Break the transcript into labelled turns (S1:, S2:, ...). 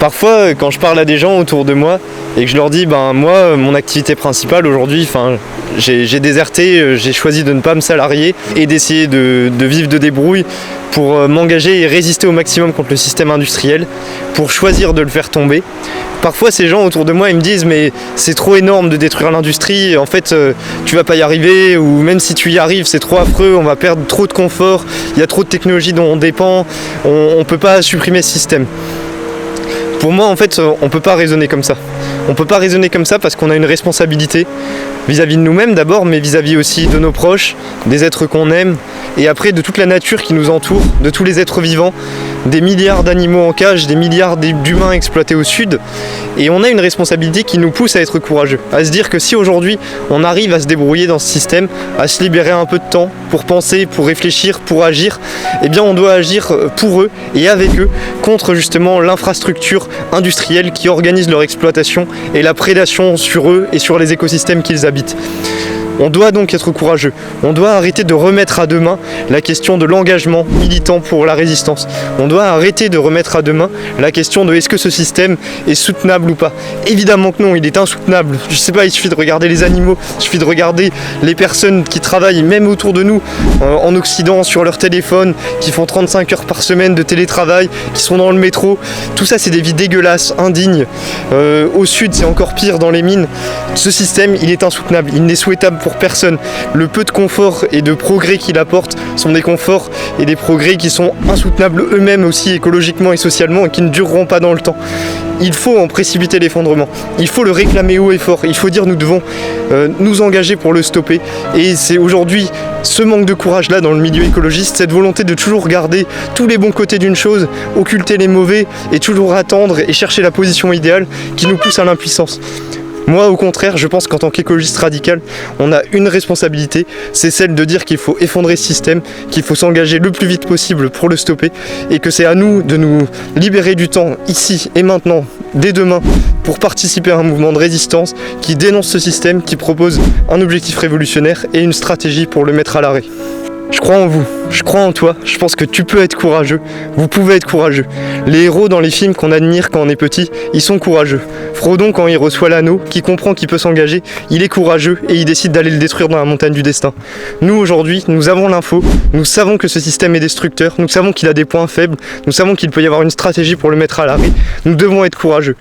S1: Parfois, quand je parle à des gens autour de moi et que je leur dis, moi, mon activité principale aujourd'hui, j'ai déserté, j'ai choisi de ne pas me salarier et d'essayer de vivre de débrouille pour m'engager et résister au maximum contre le système industriel, pour choisir de le faire tomber. Parfois, ces gens autour de moi, ils me disent, mais c'est trop énorme de détruire l'industrie, en fait, tu vas pas y arriver, ou même si tu y arrives, c'est trop affreux, on va perdre trop de confort, il y a trop de technologies dont on dépend, on peut pas supprimer ce système. Pour moi, en fait, on peut pas raisonner comme ça. On peut pas raisonner comme ça parce qu'on a une responsabilité vis-à-vis de nous-mêmes d'abord, mais vis-à-vis aussi de nos proches, des êtres qu'on aime, et après de toute la nature qui nous entoure, de tous les êtres vivants, des milliards d'animaux en cage, des milliards d'humains exploités au sud. Et on a une responsabilité qui nous pousse à être courageux, à se dire que si aujourd'hui on arrive à se débrouiller dans ce système, à se libérer un peu de temps pour penser, pour réfléchir, pour agir, eh bien on doit agir pour eux et avec eux contre justement l'infrastructure industrielle qui organise leur exploitation et la prédation sur eux et sur les écosystèmes qu'ils habitent. On doit donc être courageux. On doit arrêter de remettre à demain la question de l'engagement militant pour la résistance. On doit arrêter de remettre à demain la question de est-ce que ce système est soutenable ou pas. Évidemment que non, il est insoutenable. Je sais pas, il suffit de regarder les animaux, il suffit de regarder les personnes qui travaillent même autour de nous, en Occident, sur leur téléphone, qui font 35 heures par semaine de télétravail, qui sont dans le métro. Tout ça, c'est des vies dégueulasses, indignes. Au sud, c'est encore pire dans les mines. Ce système, il est insoutenable, il n'est souhaitable pour personne. Le peu de confort et de progrès qu'il apporte sont des conforts et des progrès qui sont insoutenables eux-mêmes aussi écologiquement et socialement et qui ne dureront pas dans le temps. Il faut en précipiter l'effondrement. Il faut le réclamer haut et fort. Il faut dire nous devons nous engager pour le stopper. Et c'est aujourd'hui ce manque de courage-là dans le milieu écologiste, cette volonté de toujours garder tous les bons côtés d'une chose, occulter les mauvais et toujours attendre et chercher la position idéale qui nous pousse à l'impuissance. Moi, au contraire, je pense qu'en tant qu'écologiste radical, on a une responsabilité, c'est celle de dire qu'il faut effondrer ce système, qu'il faut s'engager le plus vite possible pour le stopper, et que c'est à nous de nous libérer du temps, ici et maintenant, dès demain, pour participer à un mouvement de résistance qui dénonce ce système, qui propose un objectif révolutionnaire et une stratégie pour le mettre à l'arrêt. Je crois en vous, je crois en toi, je pense que tu peux être courageux, vous pouvez être courageux. Les héros dans les films qu'on admire quand on est petit, ils sont courageux. Frodon, quand il reçoit l'anneau, qui comprend qu'il peut s'engager, il est courageux et il décide d'aller le détruire dans la montagne du destin. Nous aujourd'hui, nous avons l'info, nous savons que ce système est destructeur, nous savons qu'il a des points faibles, nous savons qu'il peut y avoir une stratégie pour le mettre à l'arrêt, nous devons être courageux.